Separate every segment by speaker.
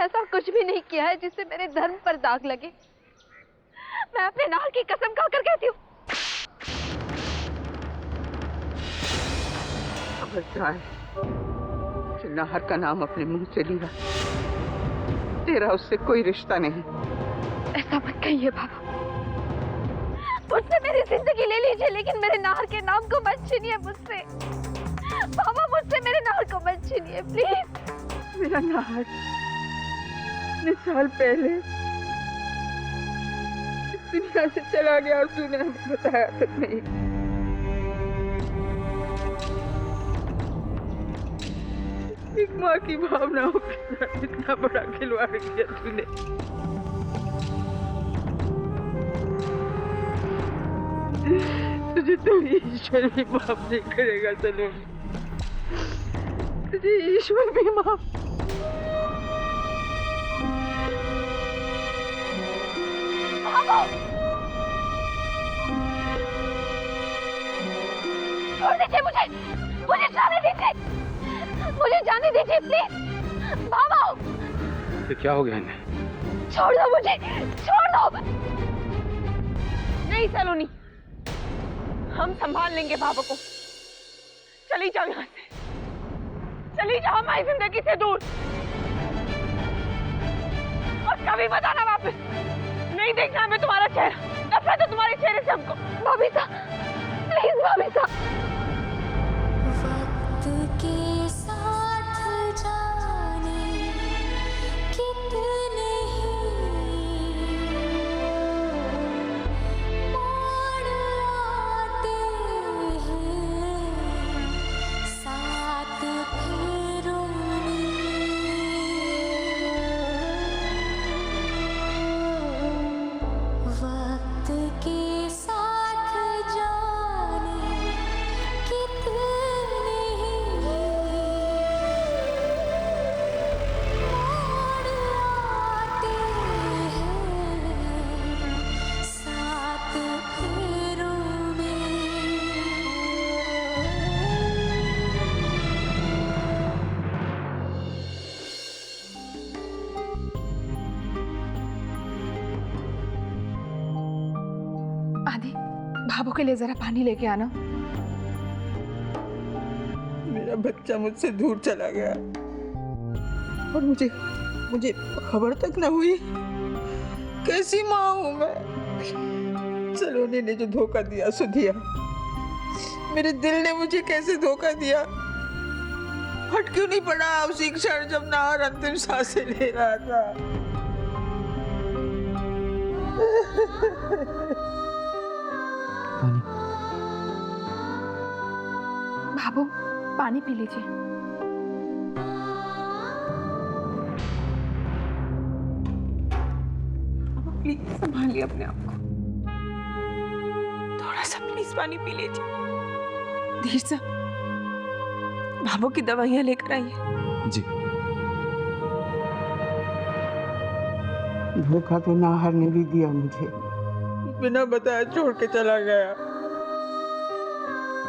Speaker 1: ऐसा कुछ भी नहीं किया है जिससे मेरे धर्म पर दाग लगे। मैं अपने नाहर की कसम खाकर कहती हूँ।
Speaker 2: खबरदार, नाहर का नाम अपने मुंह से लिया, तेरा उससे कोई रिश्ता नहीं।
Speaker 1: ऐसा मत कहिए बाबा, मुझसे मेरी जिंदगी ले लीजिए, लेकिन मेरे नाहर के नाम को मत छीनिए मुझसे। बाबा, मुझसे मेरे नाहर को मत छीनिए प्लीज।
Speaker 2: मेरा नाहर इतने साल पहले इस दुनिया से चला गया और तूने हमें बताया तक नहीं। एक माँ की भावनाओं के साथ इतना बड़ा खिलवाड़ किया तूने। तुझे तो ईश्वर भी माफ नहीं करेगा सलोनी, तुझे ईश्वर भी माफ।
Speaker 1: छोड़ दीजिए मुझे जाने दीजिए, मुझे जाने दीजिए प्लीज। बाबा,
Speaker 3: ये क्या हो गया इन्हें?
Speaker 1: छोड़ दो मुझे, छोड़ दो। नहीं सलोनी, हम संभाल लेंगे बाबा को। चली जाओ यहाँ से, चली जाओ हमारी जिंदगी से दूर, और कभी बताना वापस। नहीं देखना हमें तुम्हारा चेहरा, नफरत है तुम्हारे चेहरे से हमको। बबीता प्लीज, बबीता।
Speaker 4: वक्त के साथ जाने कितने मोड़ आते हैं साथ फेरों में। वक्त के साथ जाने कितने मोड़ आते हैं साथ फेरों में।
Speaker 5: आदि, भाभो के लिए जरा पानी लेके आना।
Speaker 2: मेरा बच्चा मुझसे दूर चला गया और मुझे खबर तक न हुई। कैसी माँ हूँ मैं। सलोनी ने जो धोखा दिया सो दिया। मेरे दिल ने मुझे कैसे धोखा दिया। फट क्यों नहीं पड़ा उसी क्षण जब नाहर अंतिम सांसें ले रहा था।
Speaker 5: भाभो, पानी पी लीजिए।
Speaker 2: प्लीज संभालिए अपने आप को, थोड़ा सा प्लीज पानी पी लीजिए। धीर से भाभो की दवाइयाँ लेकर आइए।
Speaker 3: जी।
Speaker 2: धोखा तो नाहर ने भी दिया मुझे, बिना बताए छोड़ के चला गया।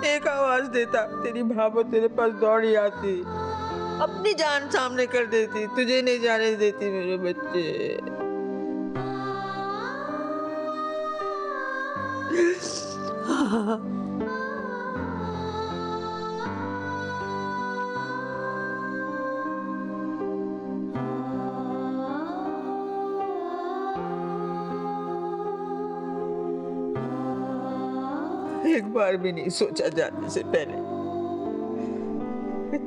Speaker 2: एक आवाज देता तेरी भाभो तेरे पास दौड़ी आती, अपनी जान सामने कर देती, तुझे नहीं जाने देती मेरे बच्चे। एक बार भी नहीं सोचा जाने से पहले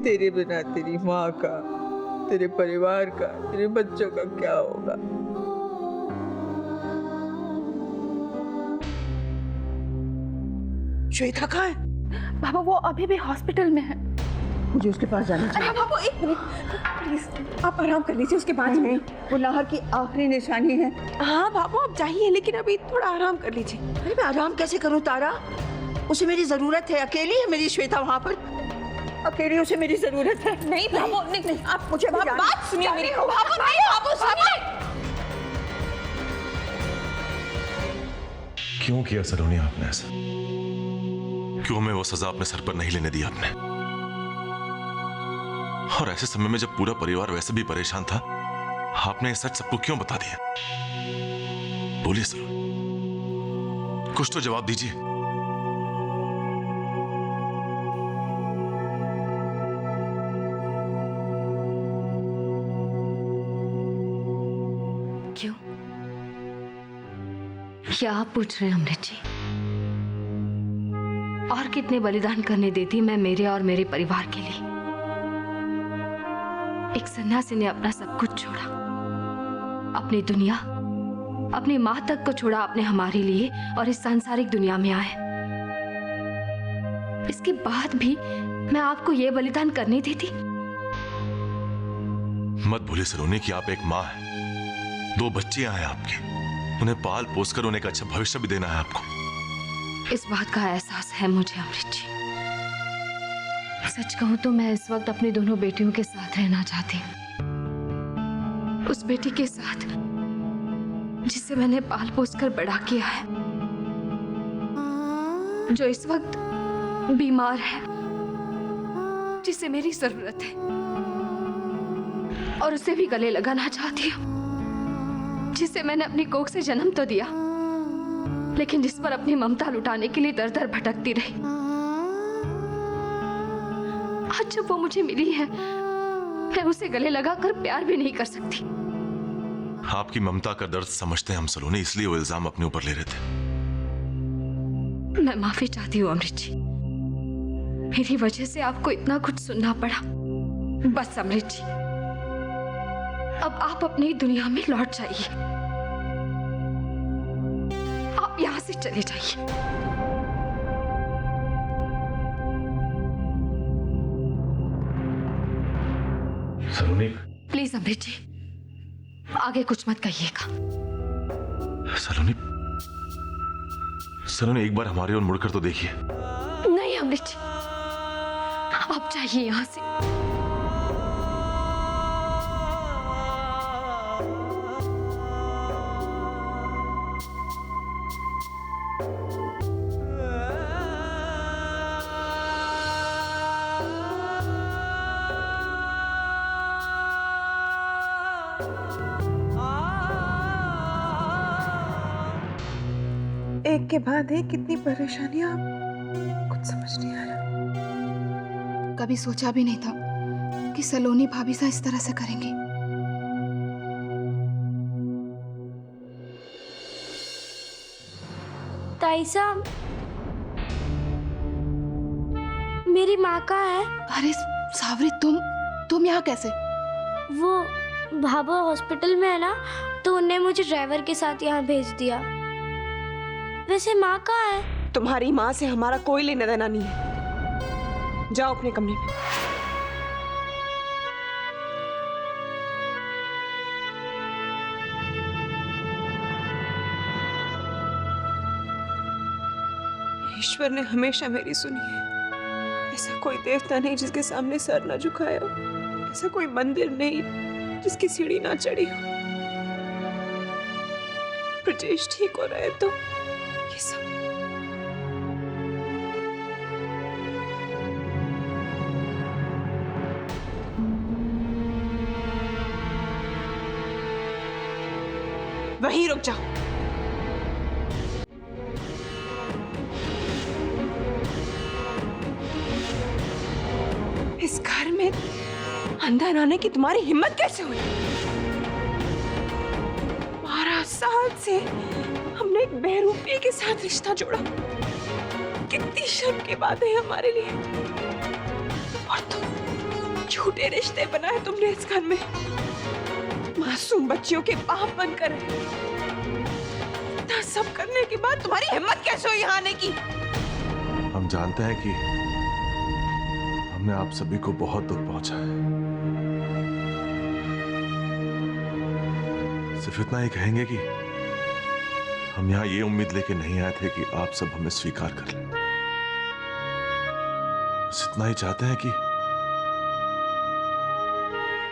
Speaker 2: तेरे बिना तेरी माँ का, तेरे परिवार का, तेरे बच्चों का क्या होगा। श्वेता कहाँ है?
Speaker 5: बाबा, वो अभी भी हॉस्पिटल में है।
Speaker 2: मुझे उसके पास जाना चाहिए।
Speaker 5: अरे बाबा, एक मिनट प्लीज, आप आराम कर लीजिए, उसके बाद
Speaker 2: नहीं, वो नाहर की आखिरी निशानी है।
Speaker 5: हाँ बाबू, आप जाइए, लेकिन अभी थोड़ा आराम कर लीजिए।
Speaker 2: अरे मैं आराम कैसे करूं तारा? उसे मेरी जरूरत है। अकेली है मेरी श्वेता वहाँ पर, अकेली उसे मेरी जरूरत है।
Speaker 5: नहीं बाबू, नहीं, आप मुझे बात सुनिए मेरी।
Speaker 2: बाबू
Speaker 5: नहीं बाबू, सुनिए।
Speaker 6: क्यों किया सलोनी आपने ऐसा? क्यों हमें वो सजा अपने सर पर नहीं लेने दी आपने? और ऐसे समय में जब पूरा परिवार वैसे भी परेशान था, आपने ये सच सबको क्यों बता दिया? बोलिए सलोनी, कुछ तो जवाब दीजिए।
Speaker 1: क्यों? क्या आप पूछ रहे हैं अमृत जी? और कितने बलिदान करने देती मैं मेरे और मेरे परिवार के लिए। एक सन्यासी ने अपना सब कुछ छोड़ा, अपनी दुनिया, अपनी माँ तक को छोड़ा आपने हमारे लिए, और इस सांसारिक दुनिया में आए। इसके बाद भी मैं आपको ये बलिदान करने देती?
Speaker 6: मत भूलिए सलोनी कि आप एक माँ हैं, 2 बच्चियां हैं आपकी, उन्हें पाल पोस कर उन्हें एक अच्छा भविष्य भी देना है आपको।
Speaker 1: इस बात का एहसास है मुझे अमृत जी। सच कहूं तो मैं इस वक्त अपनी दोनों बेटियों के साथ रहना चाहती हूँ। उस बेटी के साथ जिसे मैंने पाल पोस कर बड़ा किया है, जो इस वक्त बीमार है, जिसे मेरी जरूरत है, और उसे भी गले लगाना चाहती हूँ, जिसे मैंने अपनी कोख से जन्म तो दिया, लेकिन जिस पर अपनी ममता लुटाने के लिए दर दर भटकती रही। आज जब वो मुझे मिली है, मैं उसे गले लगाकर प्यार भी नहीं कर सकती।
Speaker 6: आपकी ममता का दर्द समझते हैं हम सलोनी, इसलिए वो इल्जाम अपने ऊपर ले रहे थे।
Speaker 1: मैं माफी चाहती हूँ अमृत जी, मेरी वजह से आपको इतना कुछ सुनना पड़ा। बस अमृत जी, अब आप अपनी दुनिया में लौट जाइए, आप यहाँ से चले जाइए।
Speaker 6: सलोनी,
Speaker 1: प्लीज अमृत जी, आगे कुछ मत कहिएगा।
Speaker 6: सलोनी, सलोनी एक बार हमारी ओर मुड़कर तो देखिए।
Speaker 1: नहीं अमृत जी, आप जाइए यहाँ से।
Speaker 5: एक के बाद एक कितनी परेशानियां, कुछ समझ नहीं आ रहा। कभी सोचा भी नहीं था कि सलोनी भाभी सा इस तरह से करेंगी।
Speaker 7: ताई साहब, मेरी माँ कहाँ है?
Speaker 5: अरे सावरी, तुम यहाँ कैसे?
Speaker 7: वो भाभा हॉस्पिटल में है ना, तो उन्हें मुझे ड्राइवर के साथ यहाँ भेज दिया। वैसे माँ कहाँ है?
Speaker 8: तुम्हारी माँ से हमारा कोई लेना देना नहीं है। जाओ अपने कमरे में। ईश्वर ने हमेशा मेरी सुनी है। ऐसा कोई देवता नहीं जिसके सामने सर ना झुकाया हो, ऐसा कोई मंदिर नहीं जिसकी सीढ़ी ना चढ़ी हो। ब्रजेश ठीक हो रहे तो ये सब वहीं रुक जाओ। इस घर में अंदर आने की तुम्हारी हिम्मत कैसे हुई? 12 साल से हमने एक बहरूपी के साथ रिश्ता जोड़ा। कितनी शर्म की बात है हमारे लिए। और तुम झूठे रिश्ते बनाए तुमने इस घर में, मासूम बच्चियों के बाप बनकर। इतना सब करने के बाद तुम्हारी हिम्मत कैसे हुई यहाँ आने की?
Speaker 6: हम जानते हैं कि हमने आप सभी को बहुत दुख पहुंचा है। सिर्फ इतना ही कहेंगे कि हम यहाँ ये उम्मीद लेके नहीं आए थे कि आप सब हमें स्वीकार कर लें। बस इतना ही चाहते हैं कि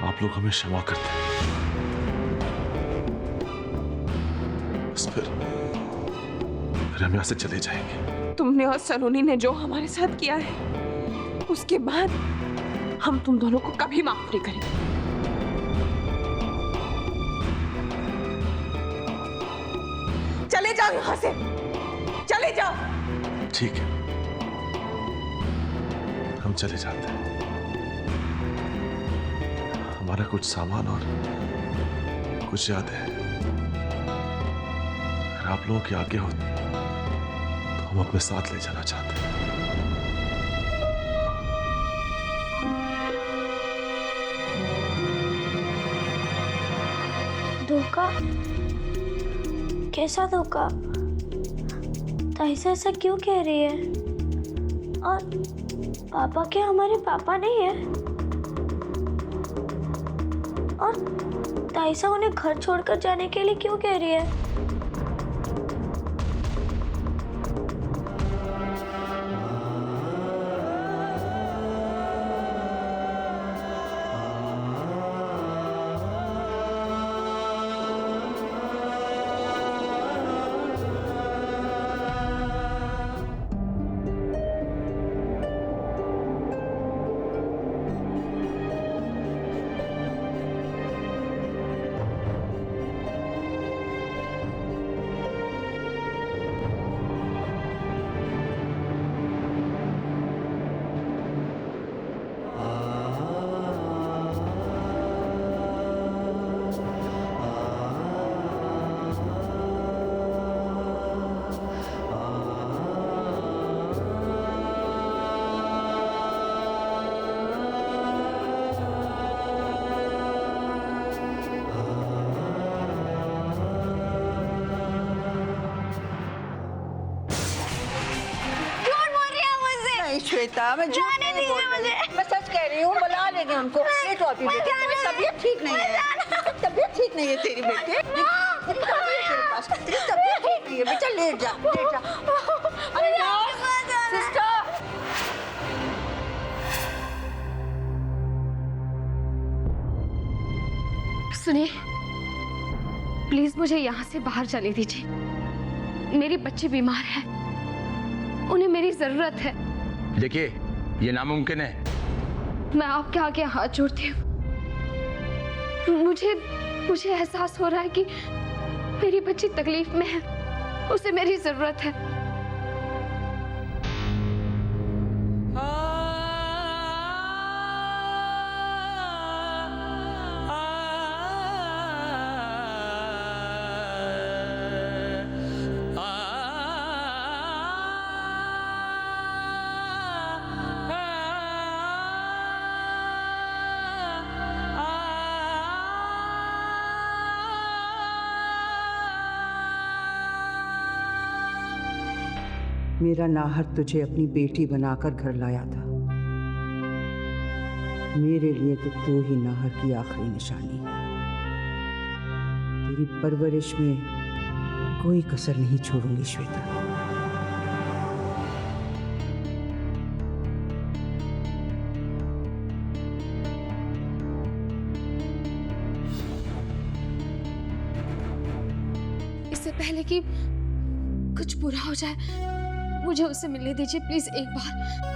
Speaker 6: आप लोग हमें क्षमा कर दें। बस फिर हम यहाँ से चले जाएंगे।
Speaker 8: तुमने और सलोनी ने जो हमारे साथ किया है, उसके बाद हम तुम दोनों को कभी माफ नहीं करेंगे। चले जाओ यहाँ से, चले जाओ।
Speaker 6: ठीक है, हम चले जाते हैं। हमारा कुछ सामान और कुछ यादें हैं। अगर आप लोगों की आज्ञा होती तो हम अपने साथ ले जाना चाहते हैं।
Speaker 7: धोखा? कैसा धोखा? ताइसा ऐसा क्यों कह रही है? और पापा क्या हमारे पापा नहीं है? और ताइसा उन्हें घर छोड़कर जाने के लिए क्यों कह रही है?
Speaker 2: श्वेता, मैं झूठ नहीं बोल रही, मैं सच कह रही हूँ। बुला लेंगे उनको। ये तो अभी बेटे तेरी तबीयत ठीक नहीं है, तबीयत ठीक नहीं है तेरी बेटे। तेरी तबीयत तेरे पास, तेरी तबीयत ठीक नहीं है बेटा। लेट जा, लेट जा। अरे सिस्टर,
Speaker 1: सुनिए, प्लीज मुझे यहाँ से बाहर जाने दीजिए। मेरी बच्ची बीमार है, उन्हें मेरी जरूरत है।
Speaker 3: देखिए, ये नामुमकिन है।
Speaker 1: मैं आपके आगे हाथ जोड़ती हूँ। मुझे एहसास हो रहा है कि मेरी बच्ची तकलीफ में है, उसे मेरी जरूरत है।
Speaker 2: मेरा नाहर तुझे अपनी बेटी बनाकर घर लाया था। मेरे लिए तो तू ही नाहर की आखिरी निशानी है। तेरी परवरिश में कोई कसर नहीं छोड़ूंगी श्वेता।
Speaker 1: इससे पहले कि कुछ बुरा हो जाए, मुझे उससे मिलने दीजिए प्लीज एक बार।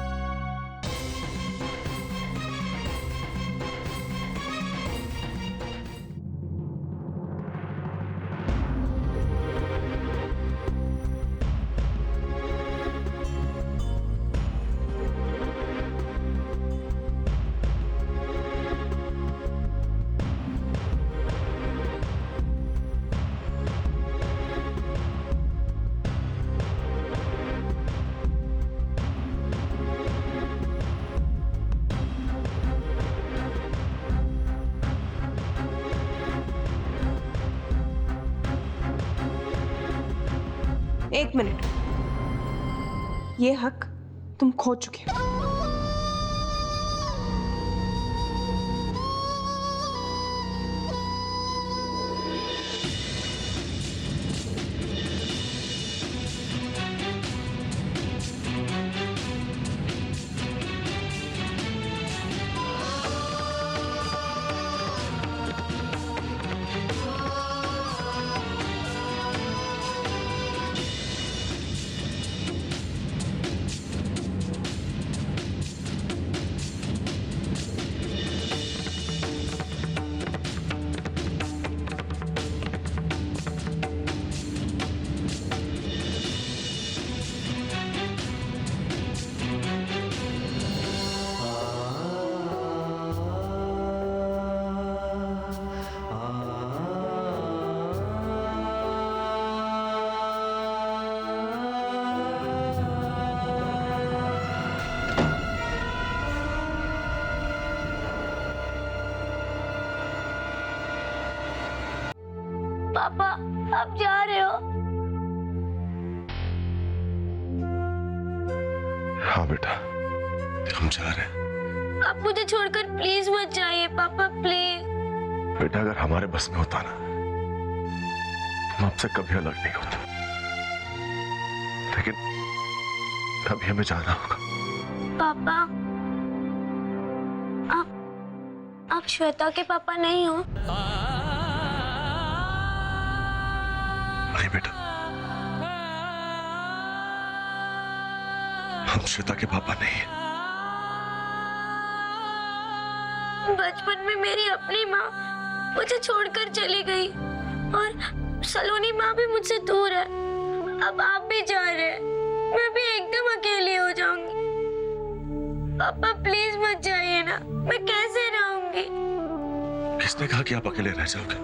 Speaker 8: एक मिनट, ये हक तुम खो चुके हो।
Speaker 7: पापा आप जा रहे हो?
Speaker 6: हाँ बेटा, हम जा रहे हैं।
Speaker 7: आप मुझे छोड़कर प्लीज मत जाइए पापा, प्लीज।
Speaker 6: बेटा अगर हमारे बस में होता ना, हम आपसे कभी अलग नहीं होते, लेकिन अभी हमें जाना होगा।
Speaker 7: पापा आप श्वेता के पापा नहीं हो?
Speaker 6: नहीं बेटा, हम श्वेता के पापा नहीं हैं।
Speaker 7: बचपन में मेरी अपनी माँ मुझे छोड़कर चली गई और सलोनी माँ भी मुझसे दूर है। अब आप भी जा रहे हैं, मैं भी एकदम अकेली हो जाऊंगी। पापा प्लीज मत जाइए ना, मैं कैसे रहूंगी?
Speaker 6: किसने कहा कि आप अकेले रह जाओगे?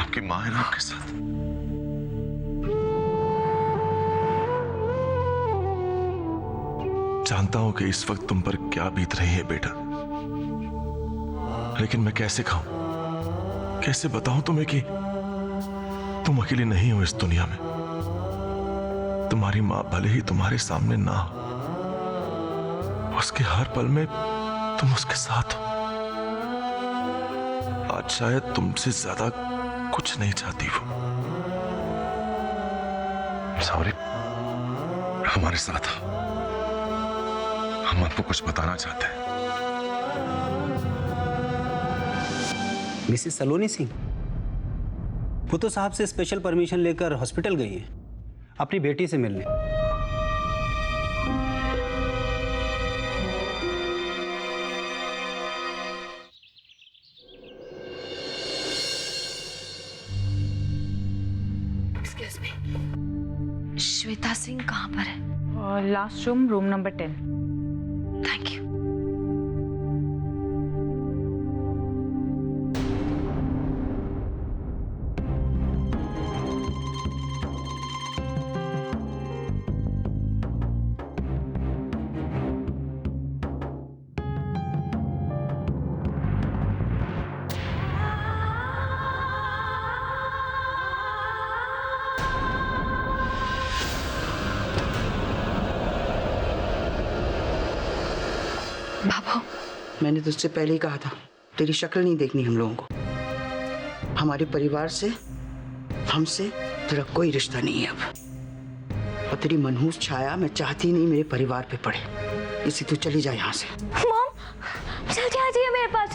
Speaker 6: आपकी माँ है ना आपके साथ। जानता हूं कि इस वक्त तुम पर क्या बीत रही है बेटा, लेकिन मैं कैसे खाऊं, कैसे बताऊं तुम्हें कि तुम अकेली नहीं हो इस दुनिया में। तुम्हारी माँ भले ही तुम्हारे सामने ना हो, उसके हर पल में तुम उसके साथ हो। आज शायद तुमसे ज्यादा कुछ नहीं चाहती वो। सॉरी, हमारे साथ हो, हम आपको कुछ बताना चाहते हैं।
Speaker 9: मिसेस सलोनी सिंह, वो तो साहब से स्पेशल परमिशन लेकर हॉस्पिटल गई है अपनी बेटी से मिलने।
Speaker 5: एक्सक्यूज मी, श्वेता सिंह कहाँ पर है?
Speaker 10: Last room number 10।
Speaker 5: Thank you. बाबू,
Speaker 2: मैंने तुझसे पहले ही कहा था, तेरी शक्ल नहीं देखनी हम लोगों को। हमारे परिवार से, हमसे तेरा कोई रिश्ता नहीं है अब। और तेरी मनहूस छाया मैं चाहती नहीं मेरे परिवार पे पड़े, इसी तू चली जा यहाँ से।
Speaker 7: मॉम जल्दी आ जाइए मेरे पास।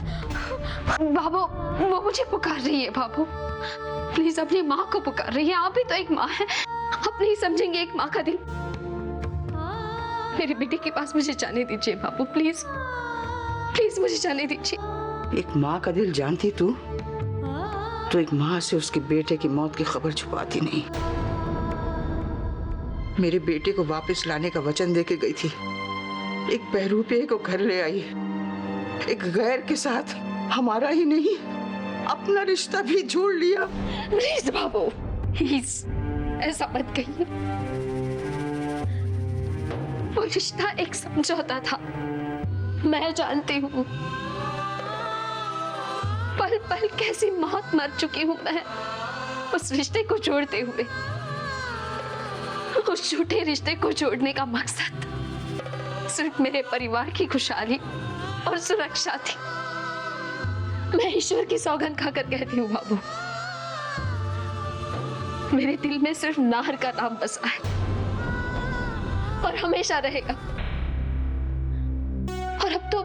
Speaker 1: बाबू, वो मुझे पुकार रही है। बाबू प्लीज अपनी माँ को पुकार रही है। आप भी तो एक माँ है, आप नहीं समझेंगे एक माँ का दिल। मेरे बेटे के पास मुझे जाने दीजिए बाबू, प्लीज प्लीज मुझे जाने दीजिए।
Speaker 2: एक माँ का दिल जानती तू, तो एक माँ से उसके बेटे की मौत की खबर छुपाती नहीं। मेरे बेटे को वापस लाने का वचन देके गई थी, एक बहरूपे को घर ले आई, एक गैर के साथ हमारा ही नहीं अपना रिश्ता भी जोड़ लिया।
Speaker 1: प्लीज बाबू, प्लीज ऐसा मत कहिए। वो रिश्ता एक समझौता था, मैं जानती हूँ। पल पल कैसी मौत मर चुकी हूँ मैं उस रिश्ते को जोड़ते हुए। उस झूठे रिश्ते को जोड़ने का मकसद सिर्फ मेरे परिवार की खुशहाली और सुरक्षा थी। मैं ईश्वर की सौगंध खाकर कहती हूँ बाबू, मेरे दिल में सिर्फ नाहर का नाम बसा है और हमेशा रहेगा। और अब तो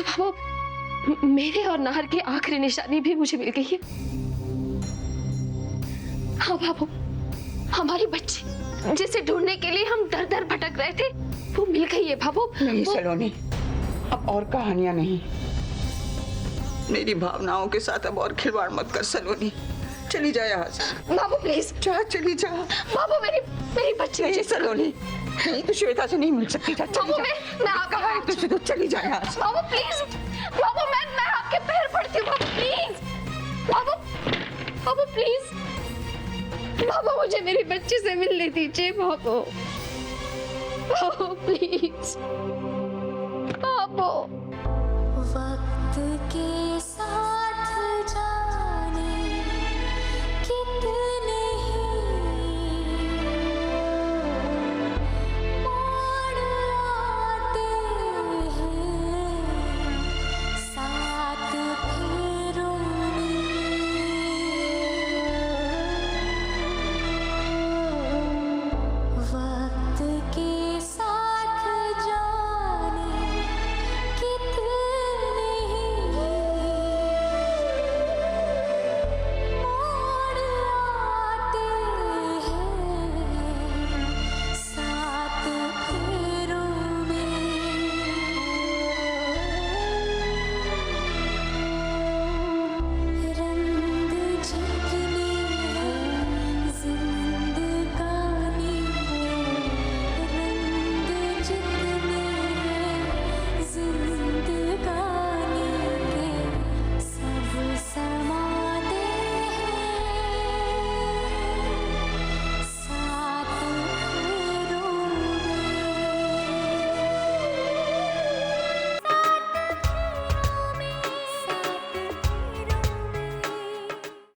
Speaker 1: बाबू मेरे और नाहर की आखिरी निशानी भी मुझे मिल गई है। हाँ बाबू, हमारी बच्ची जिसे ढूंढने के लिए हम दर दर भटक रहे थे, वो मिल गई है बाबू।
Speaker 2: नहीं सलोनी, अब और कहानियां नहीं। मेरी भावनाओं के साथ अब और खिलवाड़ मत कर सलोनी, चली जा यहाँ से।
Speaker 1: बाबू प्लीज
Speaker 2: जा, चली जा।
Speaker 1: बाबू मेरी बच्ची
Speaker 2: नहीं सलोनी, नहीं तू श्वेता से नहीं मिल सकती। जा, चली जा।
Speaker 1: मैं आपका
Speaker 2: कहा है तुझसे, तू चली जा यहाँ से।
Speaker 1: बाबू प्लीज, बाबू मैं आपके पैर पड़ती हूँ बाबू, प्लीज बाबू प्लीज बाबू, मुझे मेरी बच्ची से मिलने दीजिए बाबू प्लीज बाबू।
Speaker 4: वक्त के